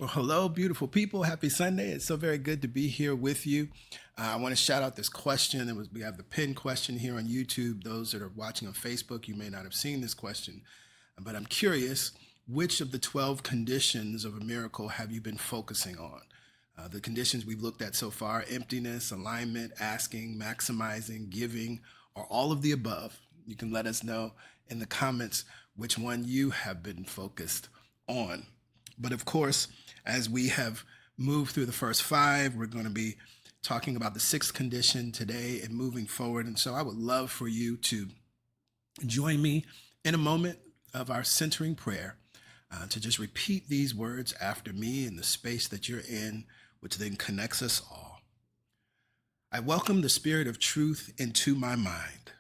Well, hello, beautiful people. Happy Sunday. It's so very good to be here with you. I want to shout out this question. We have the pinned question here on YouTube. Those that are watching on Facebook, you may not have seen this question, but I'm curious, which of the 12 conditions of a miracle have you been focusing on? The conditions we've looked at so far: emptiness, alignment, asking, maximizing, giving, or all of the above. You can let us know in the comments which one you have been focused on. But of course, as we have moved through the first 5, we're going to be talking about the 6th condition today and moving forward. And so I would love for you to join me in a moment of our centering prayer, to just repeat these words after me in the space that you're in, which then connects us all. I welcome the Spirit of truth into my mind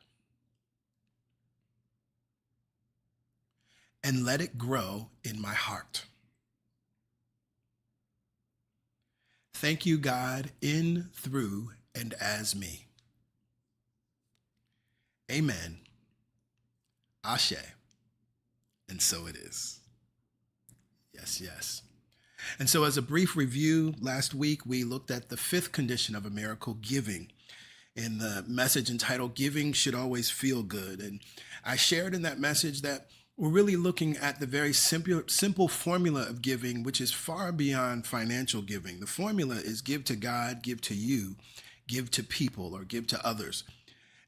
and let it grow in my heart. Thank you, God, in, through, and as me. Amen. Ashe. And so it is. Yes, yes. And so as a brief review, last week we looked at the 5th condition of a miracle, giving, in the message entitled Giving Should Always Feel Good. And I shared in that message that we're really looking at the very simple formula of giving, which is far beyond financial giving. The formula is give to God, give to you, give to people, or give to others.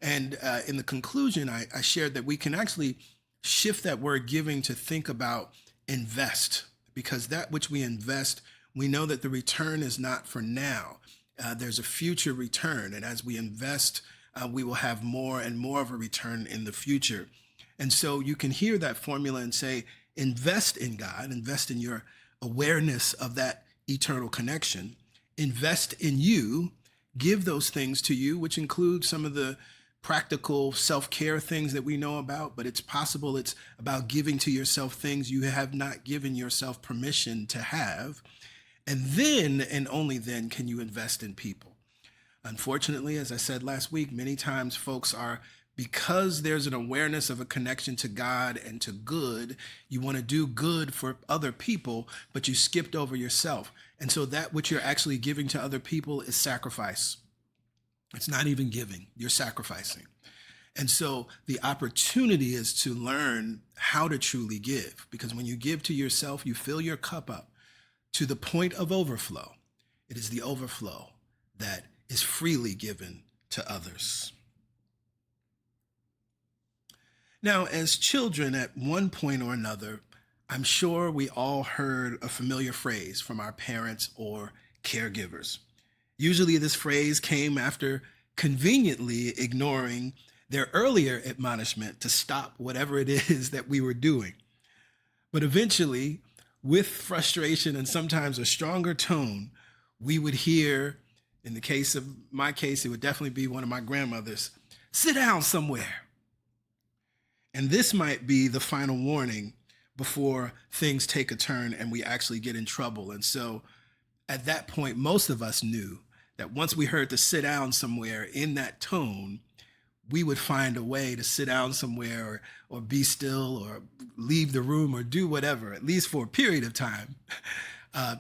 And in the conclusion, I shared that we can actually shift that word giving to think about invest, because that which we invest, we know that the return is not for now. There's a future return. And as we invest, we will have more and more of a return in the future. And so you can hear that formula and say, invest in God, invest in your awareness of that eternal connection, invest in you, give those things to you, which include some of the practical self-care things that we know about, but it's possible it's about giving to yourself things you have not given yourself permission to have. And then, and only then, can you invest in people. Unfortunately, as I said last week, many times folks are, because there's an awareness of a connection to God and to good, you want to do good for other people, but you skipped over yourself. And so that which you're actually giving to other people is sacrifice. It's not even giving, you're sacrificing. And so the opportunity is to learn how to truly give, because when you give to yourself, you fill your cup up to the point of overflow. It is the overflow that is freely given to others. Now, as children, at one point or another, I'm sure we all heard a familiar phrase from our parents or caregivers. Usually this phrase came after conveniently ignoring their earlier admonishment to stop whatever it is that we were doing. But eventually, with frustration and sometimes a stronger tone, we would hear, in the case of my case, it would definitely be one of my grandmothers, "Sit down somewhere." And this might be the final warning before things take a turn and we actually get in trouble. And so at that point, most of us knew that once we heard to sit down somewhere in that tone, we would find a way to sit down somewhere or be still or leave the room or do whatever, at least for a period of time,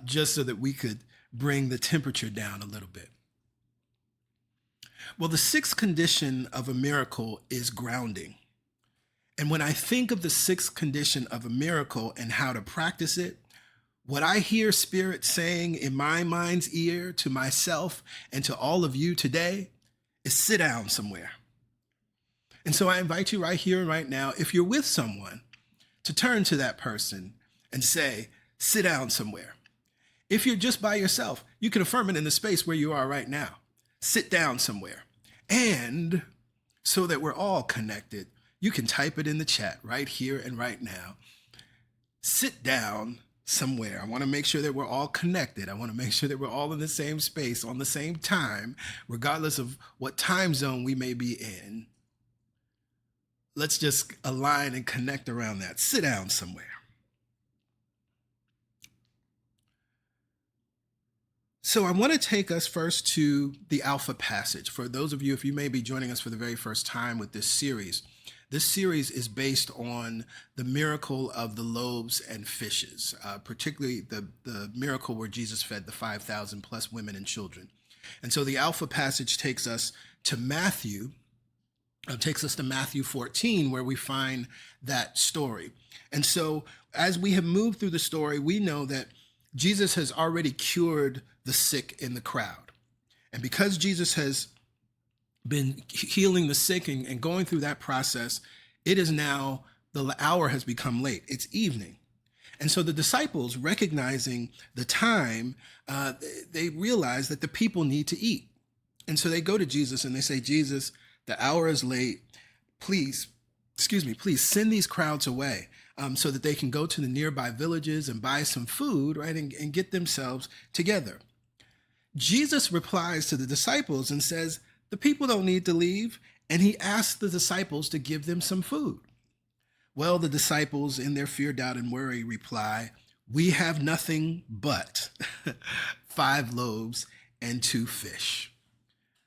just so that we could bring the temperature down a little bit. Well, the 6th condition of a miracle is grounding. And when I think of the 6th condition of a miracle and how to practice it, what I hear Spirit saying in my mind's ear to myself and to all of you today is sit down somewhere. And so I invite you right here and right now, if you're with someone, to turn to that person and say, sit down somewhere. If you're just by yourself, you can affirm it in the space where you are right now. Sit down somewhere. And so that we're all connected, you can type it in the chat right here and right now. Sit down somewhere. I want to make sure that we're all connected. I want to make sure that we're all in the same space on the same time, regardless of what time zone we may be in. Let's just align and connect around that. Sit down somewhere. So I want to take us first to the Alpha passage. For those of you, if you may be joining us for the very first time with this series, This series is based on the miracle of the loaves and fishes, particularly the miracle where Jesus fed the 5,000 plus women and children. And so the Alpha passage takes us to Matthew 14, where we find that story. And so as we have moved through the story, we know that Jesus has already cured the sick in the crowd. And because Jesus has been healing the sick and going through that process, it is now, the hour has become late. It's evening. And so the disciples, recognizing the time, they realize that the people need to eat. And so they go to Jesus and they say, Jesus, the hour is late. Please send these crowds away so that they can go to the nearby villages and buy some food, right, and get themselves together. Jesus replies to the disciples and says, the people don't need to leave. And he asks the disciples to give them some food. Well, the disciples, in their fear, doubt, and worry, reply, we have nothing but 5 loaves and 2 fish.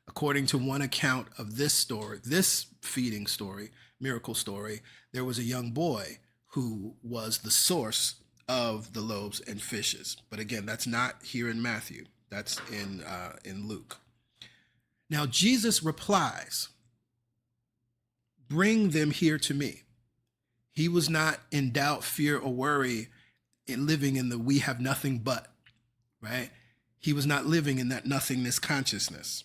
According to one account of this story, this feeding story, miracle story, there was a young boy who was the source of the loaves and fishes. But again, that's not here in Matthew. That's in Luke. Now, Jesus replies, bring them here to me. He was not in doubt, fear, or worry in living in the we have nothing but, right? He was not living in that nothingness consciousness.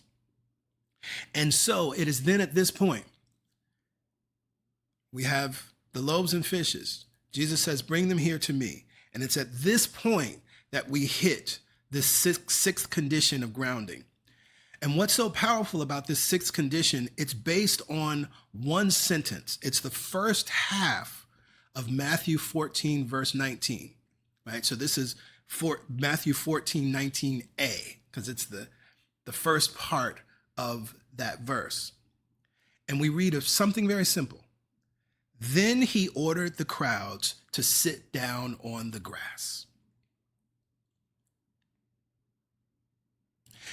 And so it is then at this point, we have the loaves and fishes. Jesus says, bring them here to me. And it's at this point that we hit this sixth condition of grounding. And what's so powerful about this 6th condition, it's based on one sentence. It's the first half of Matthew 14, verse 19, right? So this is Matthew 14, 19a, because it's the first part of that verse. And we read of something very simple. Then he ordered the crowds to sit down on the grass.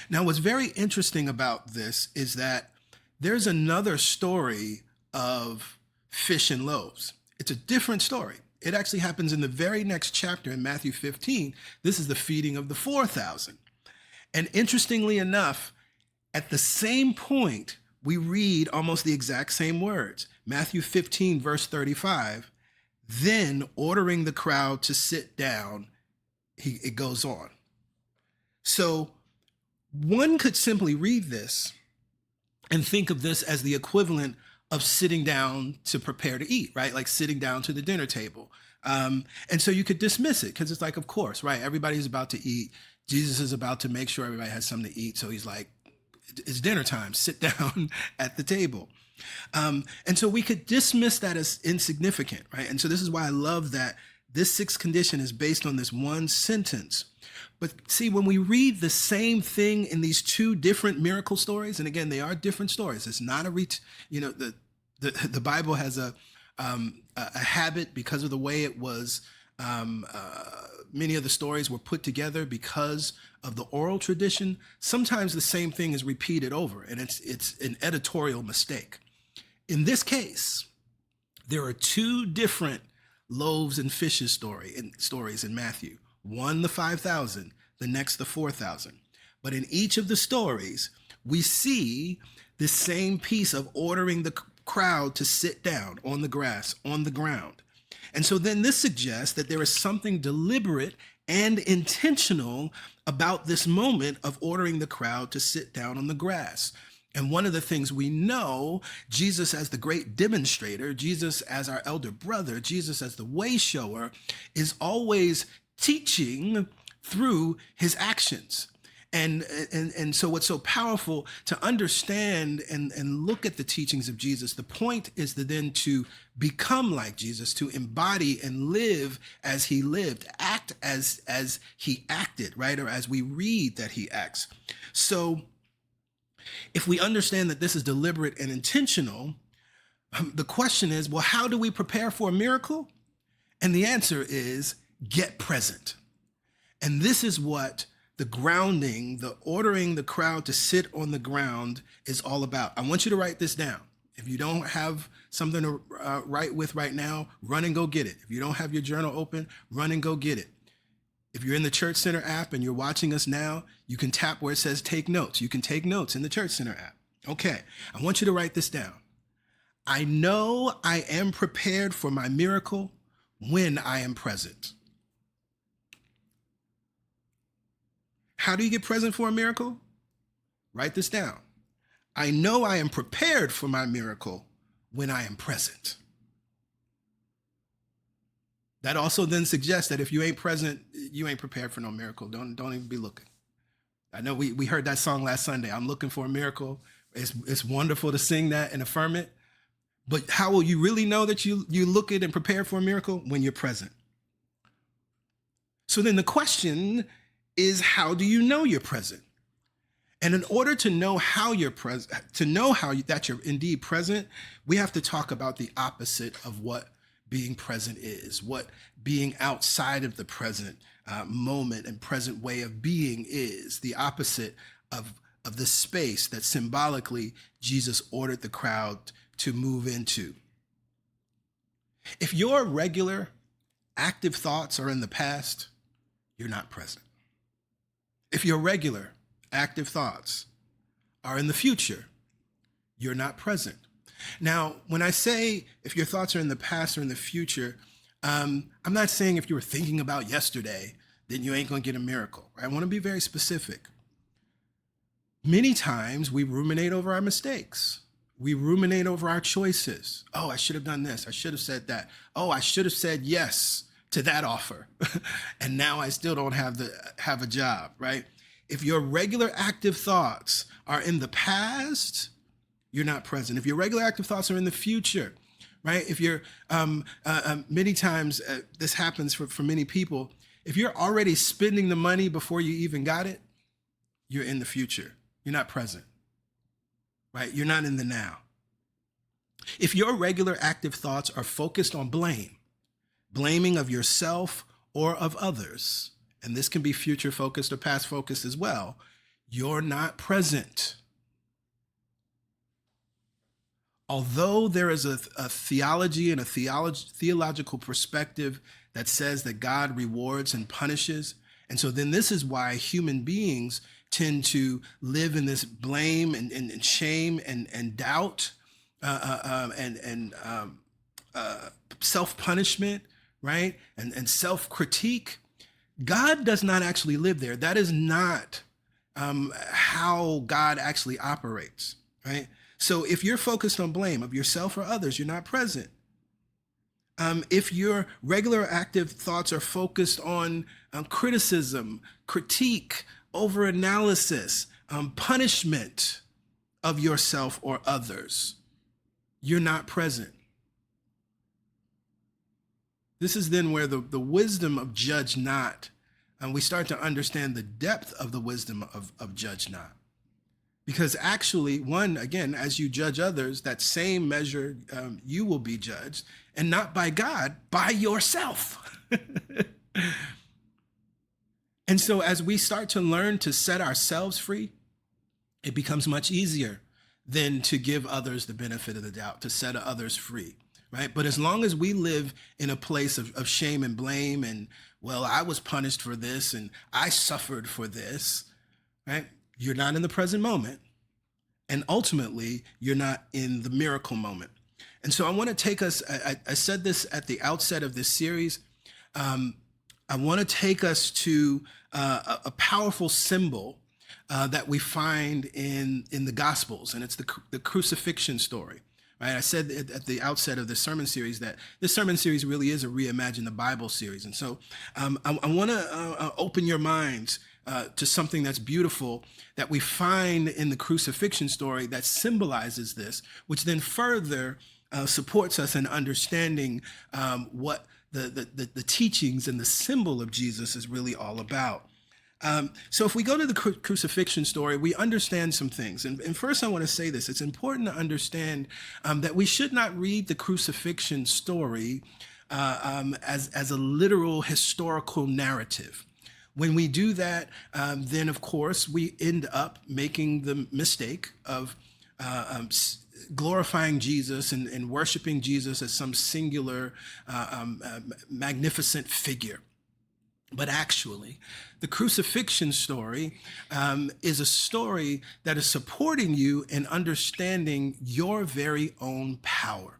Now, what's very interesting about this is that there's another story of fish and loaves. It's a different story. It actually happens in the very next chapter in Matthew 15. This is the feeding of the 4,000. And interestingly enough, at the same point, we read almost the exact same words. Matthew 15, verse 35, then ordering the crowd to sit down, it goes on. So one could simply read this and think of this as the equivalent of sitting down to prepare to eat, right? Like sitting down to the dinner table. And so you could dismiss it because it's like, of course, right? Everybody's about to eat. Jesus is about to make sure everybody has something to eat. So he's like, it's dinner time, sit down at the table. And so we could dismiss that as insignificant, right? And so this is why I love that this 6th condition is based on this one sentence. But see, when we read the same thing in these 2 different miracle stories, and again, they are different stories. It's not the Bible has a habit because of the way it was. Many of the stories were put together because of the oral tradition. Sometimes the same thing is repeated over, and it's an editorial mistake. In this case, there are 2 different loaves and fishes stories in Matthew. One, the 5,000, the next, the 4,000. But in each of the stories, we see the same piece of ordering the crowd to sit down on the grass, on the ground. And so then this suggests that there is something deliberate and intentional about this moment of ordering the crowd to sit down on the grass. And one of the things we know, Jesus as the great demonstrator, Jesus as our elder brother, Jesus as the way shower, is always teaching through his actions. And so what's so powerful to understand and look at the teachings of Jesus, the point is to become like Jesus, to embody and live as he lived, act as he acted, right? Or as we read that he acts. So if we understand that this is deliberate and intentional, the question is, well, how do we prepare for a miracle? And the answer is get present. And this is what the grounding, the ordering the crowd to sit on the ground is all about. I want you to write this down. If you don't have something to write with right now, run and go get it. If you don't have your journal open, run and go get it. If you're in the Church Center app and you're watching us now, you can tap where it says take notes. You can take notes in the Church Center app. Okay, I want you to write this down. I know I am prepared for my miracle when I am present. How do you get present for a miracle? Write this down. I know I am prepared for my miracle when I am present. That also then suggests that if you ain't present, you ain't prepared for no miracle. Don't even be looking. I know we heard that song last Sunday. I'm looking for a miracle. It's wonderful to sing that and affirm it. But how will you really know that you look at and prepare for a miracle? When you're present. So then the question is, how do you know you're present? And in order to know how you're present, that you're indeed present, we have to talk about the opposite of what being present is, what being outside of the present moment and present way of being is, the opposite of the space that symbolically Jesus ordered the crowd to move into. If your regular active thoughts are in the past, you're not present. If your regular active thoughts are in the future, you're not present. Now, when I say if your thoughts are in the past or in the future, I'm not saying if you were thinking about yesterday, then you ain't going to get a miracle. I want to be very specific. Many times we ruminate over our mistakes. We ruminate over our choices. Oh, I should have done this. I should have said that. Oh, I should have said yes to that offer. And now I still don't have a job, right? If your regular active thoughts are in the past, you're not present. If your regular active thoughts are in the future, right? If you're, many times this happens for many people. If you're already spending the money before you even got it, you're in the future. You're not present, right? You're not in the now. If your regular active thoughts are focused on blaming of yourself or of others, and this can be future focused or past focused as well, you're not present. Although there is a theology and a theological perspective that says that God rewards and punishes, and so then this is why human beings tend to live in this blame and shame and doubt and self-punishment, right? And self-critique. God does not actually live there. That is not how God actually operates, right? So if you're focused on blame of yourself or others, you're not present. If your regular active thoughts are focused on criticism, critique, overanalysis, punishment of yourself or others, you're not present. This is then where the wisdom of judge not, and we start to understand the depth of the wisdom of judge not. Because actually, one, again, as you judge others, that same measure you will be judged, and not by God, by yourself. And so as we start to learn to set ourselves free, it becomes much easier than to give others the benefit of the doubt, to set others free, right? But as long as we live in a place of shame and blame and, well, I was punished for this and I suffered for this, right? You're not in the present moment. And ultimately, you're not in the miracle moment. And so I want to take us, I said this at the outset of this series, I want to take us to a powerful symbol that we find in the Gospels, and it's the crucifixion story. Right? I said at the outset of this sermon series that this sermon series really is a Reimagine the Bible series. And so I want to open your minds to something that's beautiful that we find in the crucifixion story that symbolizes this, which then further supports us in understanding what the teachings and the symbol of Jesus is really all about. So if we go to the crucifixion story, we understand some things. And first I want to say this. It's important to understand that we should not read the crucifixion story as a literal historical narrative. When we do that, then of course we end up making the mistake of glorifying Jesus and worshiping Jesus as some singular, magnificent figure. But actually, the crucifixion story is a story that is supporting you in understanding your very own power.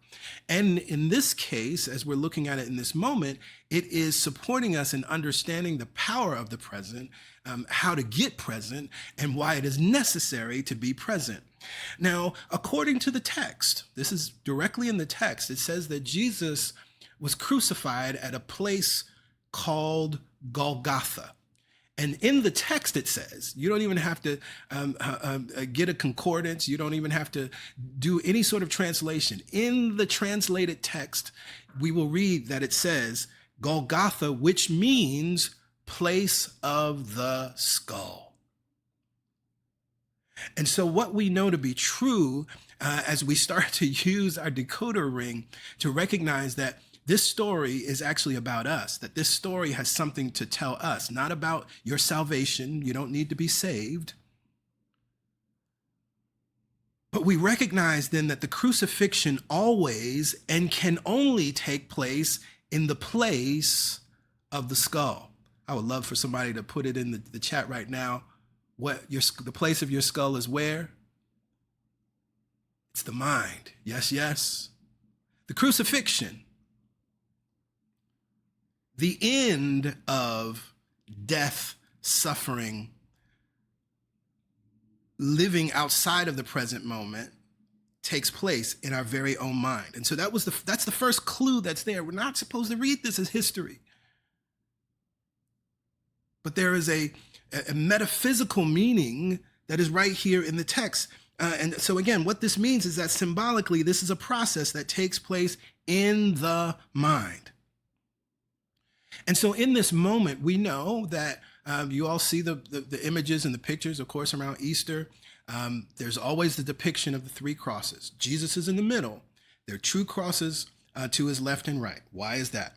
And in this case, as we're looking at it in this moment, it is supporting us in understanding the power of the present, how to get present, and why it is necessary to be present. Now, according to the text, this is directly in the text, it says that Jesus was crucified at a place called Golgotha. And in the text it says, you don't even have to get a concordance, you don't even have to do any sort of translation. In the translated text, we will read that it says Golgotha, which means place of the skull. And so what we know to be true as we start to use our decoder ring to recognize that this story is actually about us, that this story has something to tell us, not about your salvation. You don't need to be saved. But we recognize then that the crucifixion always and can only take place in the place of the skull. I would love for somebody to put it in the chat right now. The place of your skull is where? It's the mind. Yes, yes. The crucifixion. The end of death, suffering, living outside of the present moment takes place in our very own mind. And so that's the first clue that's there. We're not supposed to read this as history. But there is a metaphysical meaning that is right here in the text. And so again, what this means is that symbolically, this is a process that takes place in the mind. And so in this moment, we know that you all see the images and the pictures, of course, around Easter. There's always the depiction of the three crosses. Jesus is in the middle. There are true crosses to his left and right. Why is that?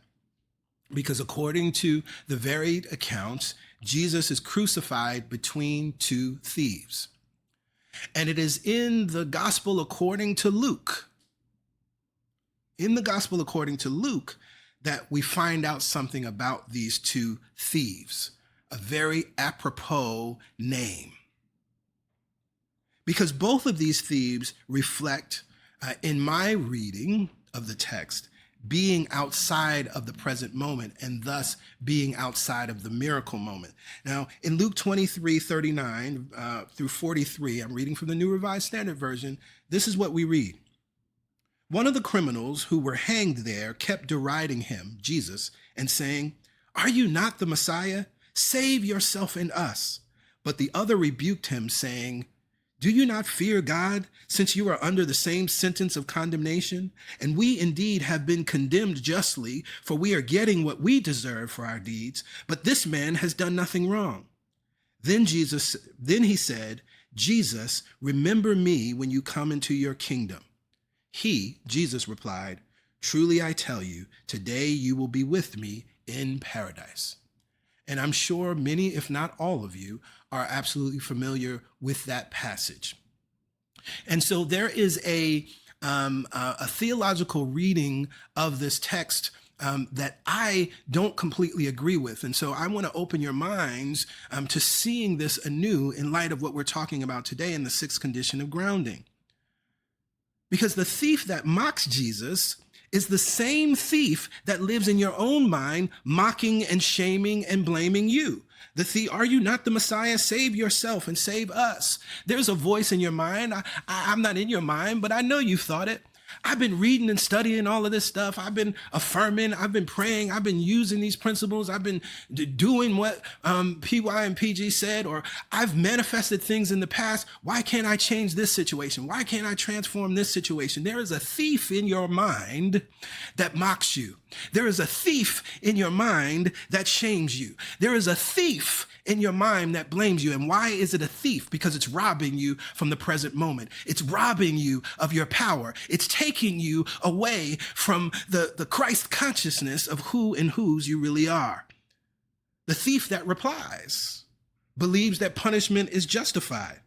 Because according to the varied accounts, Jesus is crucified between two thieves. And it is in the gospel according to Luke, that we find out something about these two thieves, a very apropos name. Because both of these thieves reflect, in my reading of the text, being outside of the present moment and thus being outside of the miracle moment. Now, in Luke 23:39 through 43, I'm reading from the New Revised Standard Version, this is what we read. One of the criminals who were hanged there kept deriding him, Jesus, and saying, "Are you not the Messiah? Save yourself and us." But the other rebuked him, saying, "Do you not fear God, since you are under the same sentence of condemnation? And we indeed have been condemned justly, for we are getting what we deserve for our deeds, but this man has done nothing wrong." Then he said, "Jesus, remember me when you come into your kingdom." He, Jesus, replied, "Truly I tell you, today you will be with me in paradise." And I'm sure many, if not all of you, are absolutely familiar with that passage. And so there is a theological reading of this text that I don't completely agree with. And so I want to open your minds to seeing this anew in light of what we're talking about today in the sixth condition of grounding. Because the thief that mocks Jesus is the same thief that lives in your own mind, mocking and shaming and blaming you. The thief, "Are you not the Messiah? Save yourself and save us." There's a voice in your mind. I'm not in your mind, but I know you've thought it. I've been reading and studying all of this stuff. I've been affirming, I've been praying, I've been using these principles. I've been doing what PY and PG said, or I've manifested things in the past. Why can't I change this situation? Why can't I transform this situation? There is a thief in your mind that mocks you. There is a thief in your mind that shames you. There is a thief in your mind that blames you. And why is it a thief? Because it's robbing you from the present moment. It's robbing you of your power. It's taking you away from the Christ consciousness of who and whose you really are. The thief that replies believes that punishment is justified.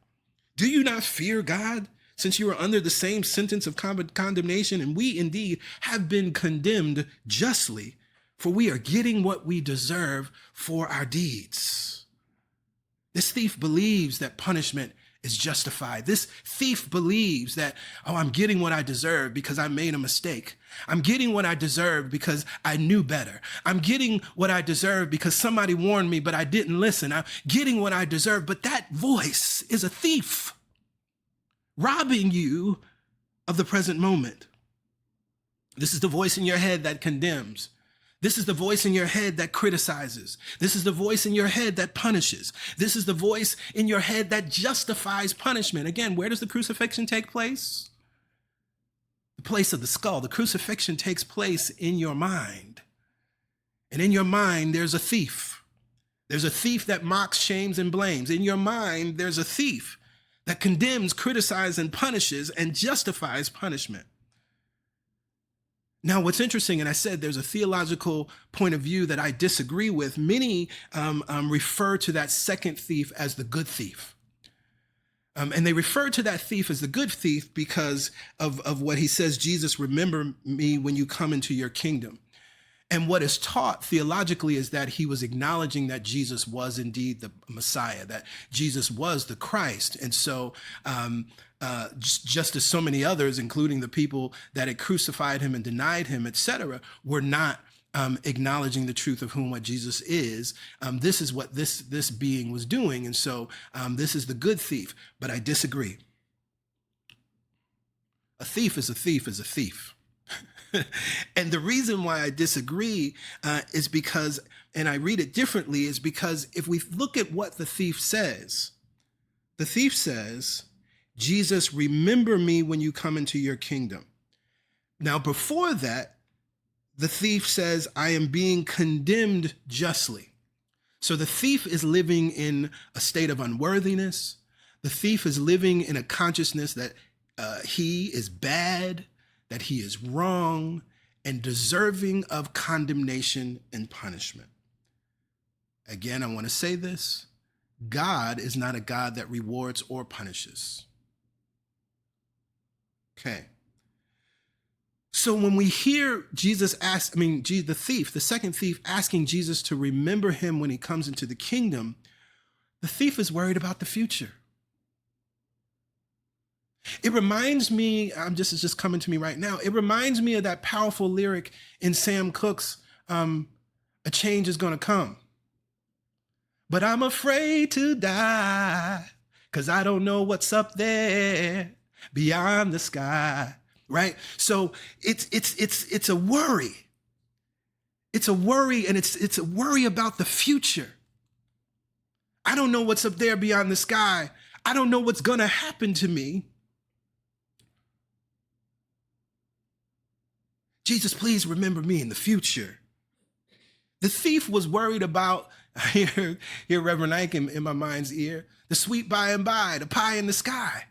"Do you not fear God, since you are under the same sentence of condemnation, and we indeed have been condemned justly, for we are getting what we deserve for our deeds. This thief believes that punishment is justified. This thief believes that, oh, I'm getting what I deserve because I made a mistake. I'm getting what I deserve because I knew better. I'm getting what I deserve because somebody warned me, but I didn't listen. I'm getting what I deserve. But that voice is a thief, robbing you of the present moment. This is the voice in your head that condemns. This is the voice in your head that criticizes. This is the voice in your head that punishes. This is the voice in your head that justifies punishment. Again, where does the crucifixion take place? The place of the skull. The crucifixion takes place in your mind. And in your mind, there's a thief. There's a thief that mocks, shames, and blames. In your mind, there's a thief that condemns, criticizes, and punishes and justifies punishment. Now, what's interesting, and I said there's a theological point of view that I disagree with. Many refer to that second thief as the good thief. And they refer to that thief as the good thief because of what he says, Jesus, remember me when you come into your kingdom. And what is taught theologically is that he was acknowledging that Jesus was indeed the Messiah, that Jesus was the Christ. And so just as so many others, including the people that had crucified him and denied him, etc., were not acknowledging the truth of what Jesus is. This is what this being was doing. And so this is the good thief, but I disagree. A thief is a thief is a thief. And the reason why I disagree is because, and I read it differently, is because if we look at what the thief says, Jesus, remember me when you come into your kingdom. Now, before that, the thief says, I am being condemned justly. So the thief is living in a state of unworthiness. The thief is living in a consciousness that he is bad, that he is wrong, and deserving of condemnation and punishment. Again, I want to say this. God is not a God that rewards or punishes. Okay. So when we hear Jesus ask, the second thief asking Jesus to remember him when he comes into the kingdom, the thief is worried about the future. It reminds me, it's just coming to me right now. It reminds me of that powerful lyric in Sam Cooke's A Change Is Gonna Come. But I'm afraid to die, 'cause I don't know what's up there beyond the sky, right? So it's a worry. It's a worry, and it's a worry about the future. I don't know what's up there beyond the sky. I don't know what's gonna happen to me. Jesus, please remember me in the future. The thief was worried about, I hear Reverend Ike in my mind's ear, the sweet by and by, the pie in the sky.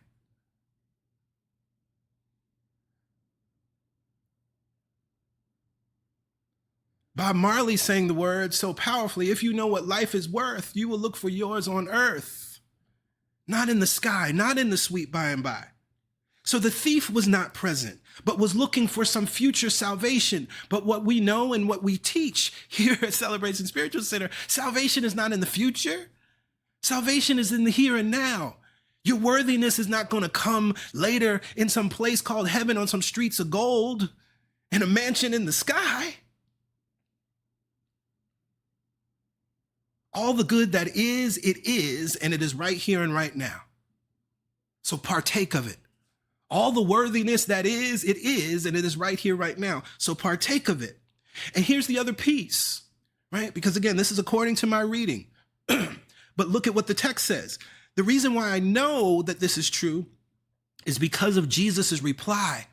Bob Marley sang the words so powerfully, if you know what life is worth, you will look for yours on earth, not in the sky, not in the sweet by and by. So the thief was not present, but was looking for some future salvation. But what we know and what we teach here at Celebration Spiritual Center, salvation is not in the future. Salvation is in the here and now. Your worthiness is not going to come later in some place called heaven on some streets of gold in a mansion in the sky. All the good that is, and it is right here and right now. So partake of it. All the worthiness that is, and it is right here, right now. So partake of it. And here's the other piece, right? Because again, this is according to my reading. But look at what the text says. The reason why I know that this is true is because of Jesus's reply.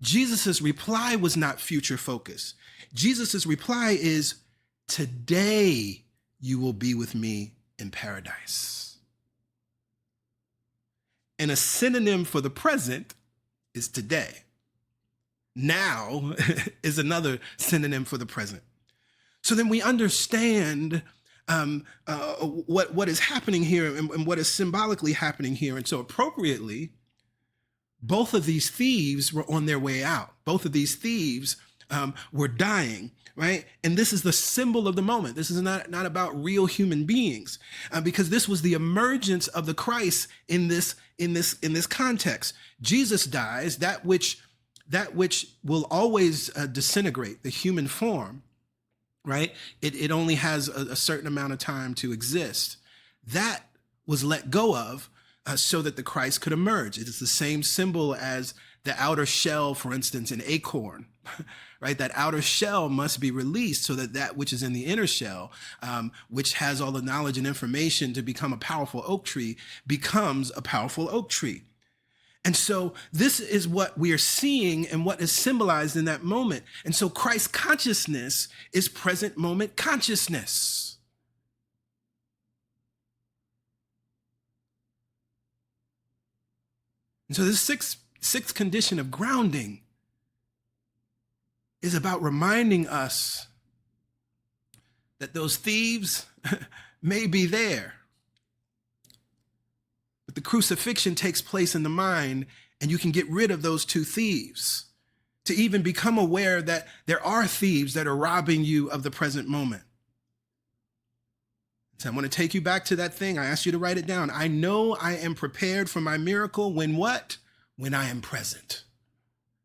Jesus's reply was not future focused. Jesus's reply is, today you will be with me in paradise. And a synonym for the present is today. Now is another synonym for the present. So then we understand what is happening here and what is symbolically happening here. And so appropriately, Both of these thieves were on their way out. Both of these thieves were dying, right? And this is the symbol of the moment. This is not about real human beings, because this was the emergence of the Christ in this context. Jesus dies, that which will always disintegrate, the human form, right? It only has a certain amount of time to exist. That was let go of so that the Christ could emerge. It is the same symbol as the outer shell, for instance, an acorn, right? That outer shell must be released so that that which is in the inner shell, which has all the knowledge and information to become a powerful oak tree, becomes a powerful oak tree. And so this is what we are seeing and what is symbolized in that moment. And so Christ consciousness is present moment consciousness. And so this sixth condition of grounding is about reminding us that those thieves may be there, but the crucifixion takes place in the mind, and you can get rid of those two thieves to even become aware that there are thieves that are robbing you of the present moment. So I want to take you back to that thing. I asked you to write it down. I know I am prepared for my miracle when what? When I am present.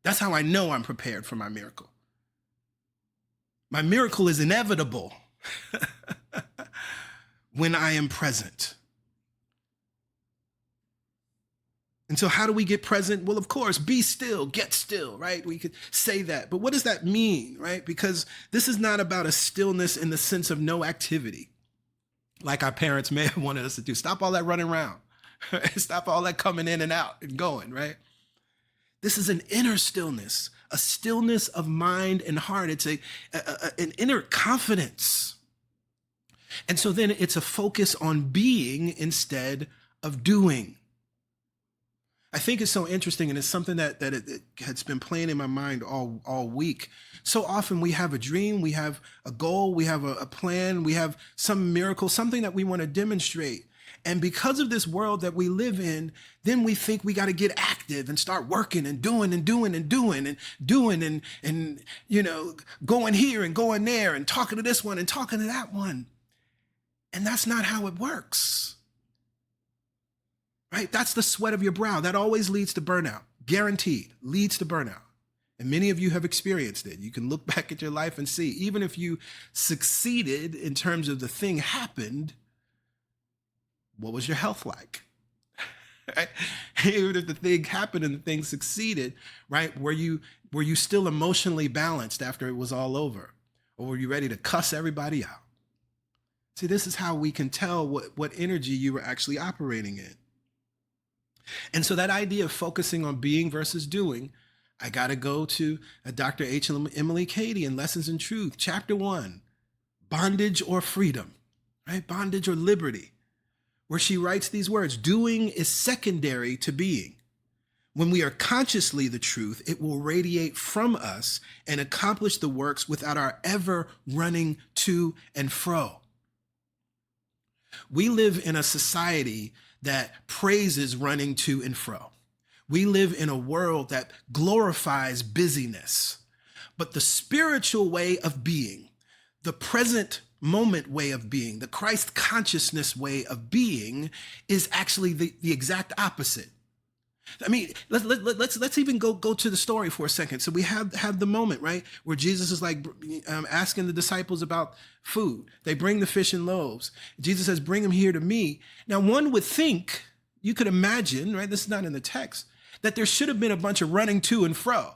That's how I know I'm prepared for my miracle. My miracle is inevitable when I am present. And so how do we get present? Well, of course, be still, get still, right? We could say that. But what does that mean, right? Because this is not about a stillness in the sense of no activity, like our parents may have wanted us to do. Stop all that running around. Stop all that coming in and out and going, right? This is an inner stillness, a stillness of mind and heart. It's an inner confidence. And so then it's a focus on being instead of doing. I think it's so interesting, and it's something that it has been playing in my mind all week. So often we have a dream, we have a goal, we have a plan, we have some miracle, something that we want to demonstrate. And because of this world that we live in, then we think we got to get active and start working and doing and you know, going here and going there and talking to this one and talking to that one. And that's not how it works. Right? That's the sweat of your brow. That always leads to burnout. Guaranteed, leads to burnout. And many of you have experienced it. You can look back at your life and see, even if you succeeded in terms of the thing happened, what was your health like? Right? Even if the thing happened and the thing succeeded, right? Were you still emotionally balanced after it was all over? Or were you ready to cuss everybody out? See, this is how we can tell what energy you were actually operating in. And so that idea of focusing on being versus doing, I got to go to Dr. H. Emily Cady in Lessons in Truth, chapter 1, bondage or freedom, right? Bondage or liberty, where she writes these words: doing is secondary to being. When we are consciously the truth, it will radiate from us and accomplish the works without our ever running to and fro. We live in a society that praises running to and fro. We live in a world that glorifies busyness. But the spiritual way of being, the present moment way of being, the Christ consciousness way of being is actually the exact opposite. I mean, let's even go to the story for a second. So we have the moment, right, where Jesus is like asking the disciples about food. They bring the fish and loaves. Jesus says, "Bring them here to me." Now, one would think, you could imagine, right, this is not in the text, that there should have been a bunch of running to and fro.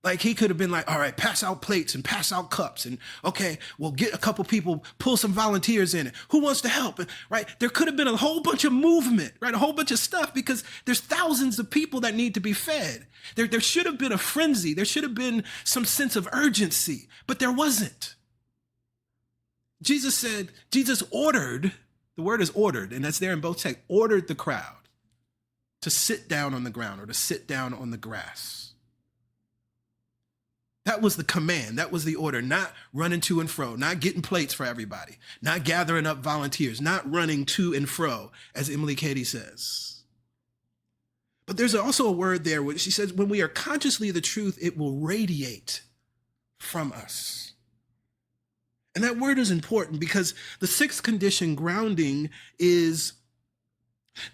Like he could have been like, all right, pass out plates and pass out cups. And okay, we'll get a couple people, pull some volunteers in it. Who wants to help? Right? There could have been a whole bunch of movement, right? A whole bunch of stuff, because there's thousands of people that need to be fed. There should have been a frenzy. There should have been some sense of urgency, but there wasn't. Jesus ordered, the word is ordered, and that's there in both texts, ordered the crowd to sit down on the ground or to sit down on the grass. That was the command. That was the order. Not running to and fro, not getting plates for everybody, not gathering up volunteers, not running to and fro, as Emily Cady says. But there's also a word there where she says, when we are consciously the truth, it will radiate from us. And that word is important because the sixth condition, grounding, is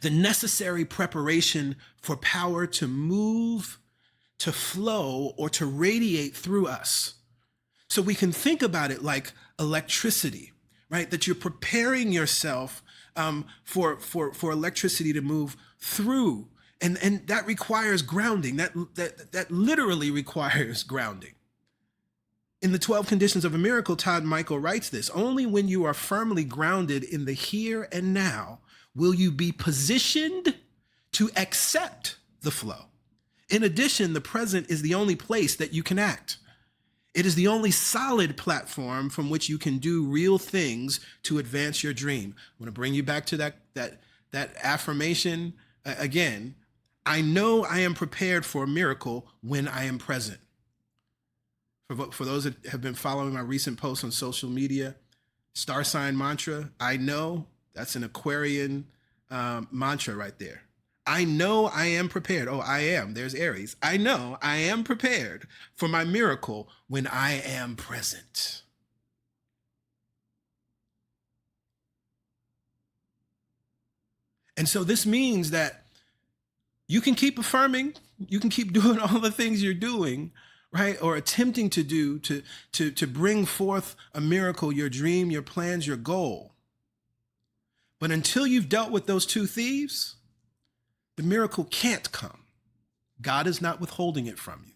the necessary preparation for power to move, to flow, or to radiate through us. So we can think about it like electricity, right? That you're preparing yourself for electricity to move through. And that requires grounding. That literally requires grounding. In the 12 Conditions of a Miracle, Todd Michael writes this: only when you are firmly grounded in the here and now will you be positioned to accept the flow. In addition, the present is the only place that you can act. It is the only solid platform from which you can do real things to advance your dream. I want to bring you back to that affirmation again. I know I am prepared for a miracle when I am present. For those that have been following my recent posts on social media, star sign mantra, I know, that's an Aquarian mantra right there. I know I am prepared. Oh, I am. There's Aries. I know I am prepared for my miracle when I am present. And so this means that you can keep affirming, you can keep doing all the things you're doing, right? Or attempting to do to bring forth a miracle, your dream, your plans, your goal. But until you've dealt with those two thieves, the miracle can't come. God is not withholding it from you.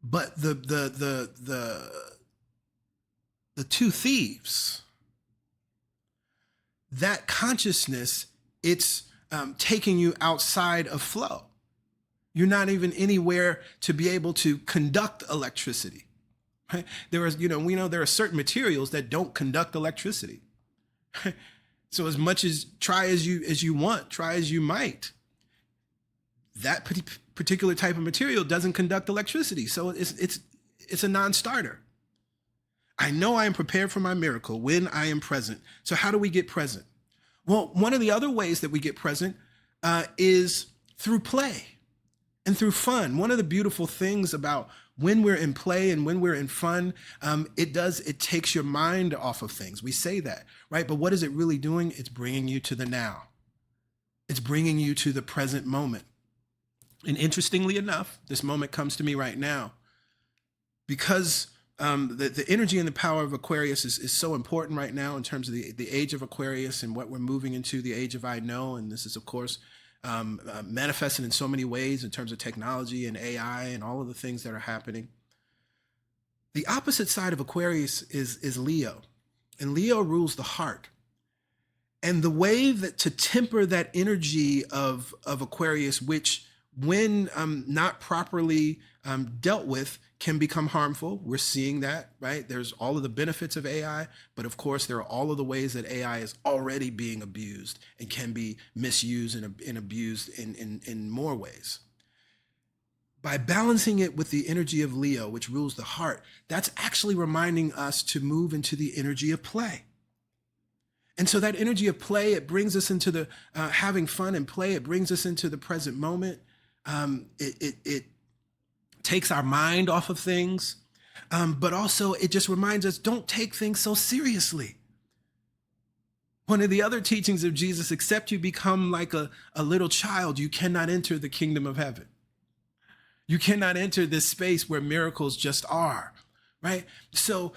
But the two thieves, that consciousness, it's taking you outside of flow. You're not even anywhere to be able to conduct electricity. Right? We know there are certain materials that don't conduct electricity. So as much as try as you might, that particular type of material doesn't conduct electricity. So it's a non-starter. I know I am prepared for my miracle when I am present. So how do we get present? Well, one of the other ways that we get present is through play and through fun. One of the beautiful things about when we're in play and when we're in fun, it takes your mind off of things. We say that, right? But what is it really doing? It's bringing you to the now. It's bringing you to the present moment. And interestingly enough, this moment comes to me right now because the energy and the power of Aquarius is so important right now in terms of the age of Aquarius and what we're moving into, the age of I know. And this is, of course, manifested in so many ways in terms of technology and AI and all of the things that are happening. The opposite side of Aquarius is Leo, and Leo rules the heart. And the way that to temper that energy of Aquarius, which when not properly dealt with, can become harmful. We're seeing that, right? There's all of the benefits of AI, but of course there are all of the ways that AI is already being abused and can be misused and abused in more ways. By balancing it with the energy of Leo, which rules the heart, that's actually reminding us to move into the energy of play. And so that energy of play, it brings us into the having fun and play. It brings us into the present moment. It takes our mind off of things, but also it just reminds us, don't take things so seriously. One of the other teachings of Jesus, except you become like a little child, you cannot enter the kingdom of heaven. You cannot enter this space where miracles just are, right? So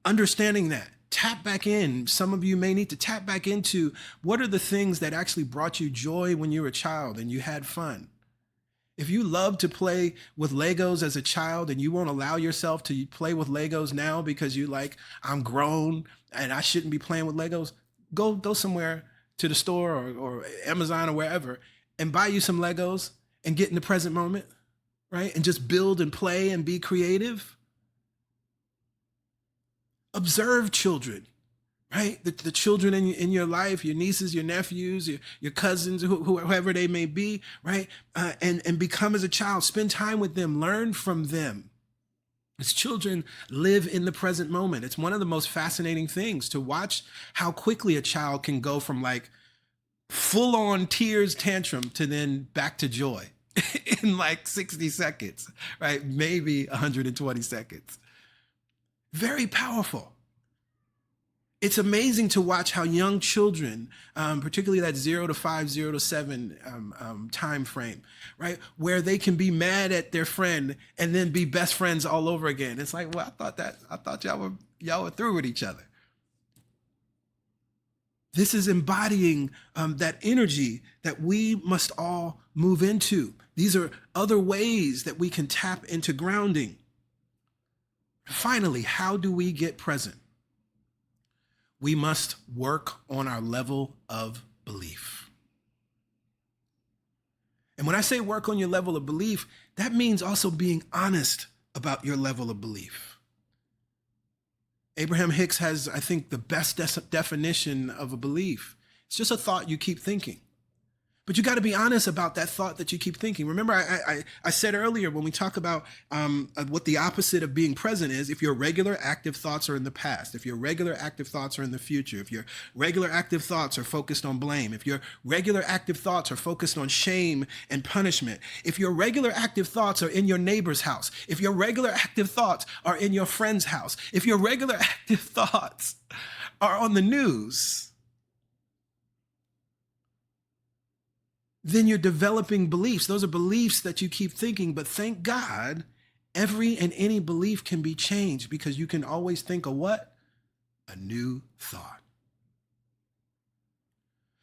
understanding that, tap back in. Some of you may need to tap back into what are the things that actually brought you joy when you were a child and you had fun. If you loved to play with Legos as a child and you won't allow yourself to play with Legos now because you like, I'm grown and I shouldn't be playing with Legos, go somewhere to the store or Amazon or wherever and buy you some Legos and get in the present moment, right? And just build and play and be creative. Observe children, right? The children in your life, your nieces, your nephews, your cousins, whoever they may be, right? And become as a child, spend time with them, learn from them. As children live in the present moment. It's one of the most fascinating things to watch how quickly a child can go from like, full on tears tantrum to then back to joy in like 60 seconds, right? Maybe 120 seconds. Very powerful. It's amazing to watch how young children, particularly that 0 to 5, 0 to 7 time frame, right, where they can be mad at their friend and then be best friends all over again. It's like, well, I thought y'all were through with each other. This is embodying that energy that we must all move into. These are other ways that we can tap into grounding. Finally, how do we get present? We must work on our level of belief. And when I say work on your level of belief, that means also being honest about your level of belief. Abraham Hicks has, I think, the best definition of a belief. It's just a thought you keep thinking. But you got to be honest about that thought that you keep thinking. Remember, I said earlier when we talk about what the opposite of being present is, if your regular active thoughts are in the past, if your regular active thoughts are in the future, if your regular active thoughts are focused on blame, if your regular active thoughts are focused on shame and punishment, if your regular active thoughts are in your neighbor's house, if your regular active thoughts are in your friend's house, if your regular active thoughts are on the news, then you're developing beliefs. Those are beliefs that you keep thinking, but thank God, every and any belief can be changed because you can always think of what? A new thought.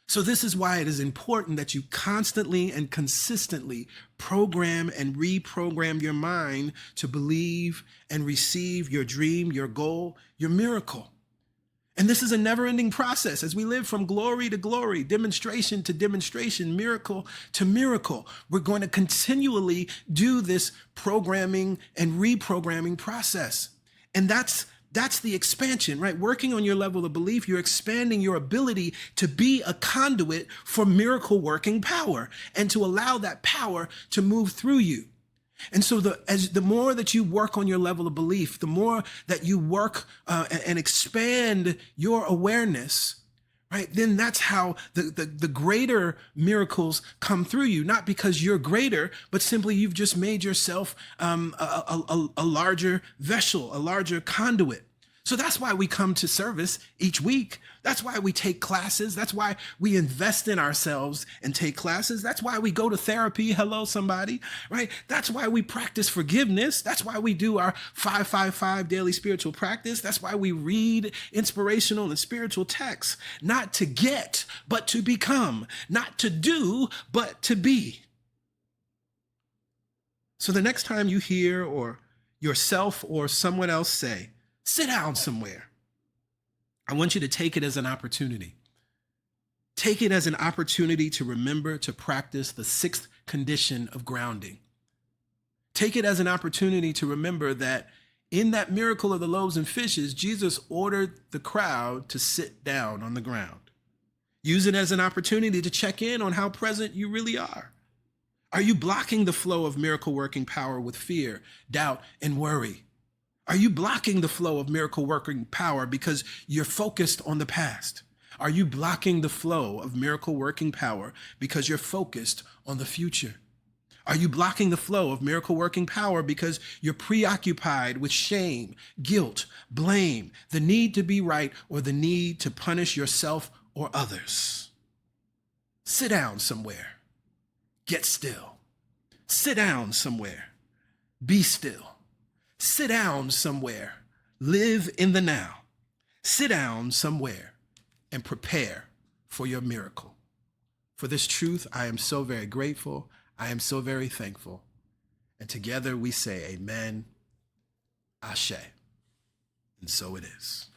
So this is why it is important that you constantly and consistently program and reprogram your mind to believe and receive your dream, your goal, your miracle. And this is a never-ending process as we live from glory to glory, demonstration to demonstration, miracle to miracle. We're going to continually do this programming and reprogramming process. And that's the expansion, right? Working on your level of belief, you're expanding your ability to be a conduit for miracle working power and to allow that power to move through you. And so the more that you work on your level of belief, the more that you work and expand your awareness, right? Then that's how the greater miracles come through you, not because you're greater, but simply you've just made yourself a larger vessel, a larger conduit. So that's why we come to service each week. That's why we take classes. That's why we invest in ourselves and take classes. That's why we go to therapy. Hello, somebody, right? That's why we practice forgiveness. That's why we do our 555 daily spiritual practice. That's why we read inspirational and spiritual texts, not to get, but to become, not to do, but to be. So the next time you hear or yourself or someone else say, sit down somewhere, I want you to take it as an opportunity. Take it as an opportunity to remember to practice the 6th condition of grounding. Take it as an opportunity to remember that in that miracle of the loaves and fishes, Jesus ordered the crowd to sit down on the ground. Use it as an opportunity to check in on how present you really are. Are you blocking the flow of miracle working power with fear, doubt, and worry? Are you blocking the flow of miracle working power because you're focused on the past? Are you blocking the flow of miracle working power because you're focused on the future? Are you blocking the flow of miracle working power because you're preoccupied with shame, guilt, blame, the need to be right, or the need to punish yourself or others? Sit down somewhere. Get still. Sit down somewhere. Be still. Sit down somewhere. Live in the now. Sit down somewhere and prepare for your miracle. For this truth, I am so very grateful. I am so very thankful. And together we say amen, ashe. And so it is.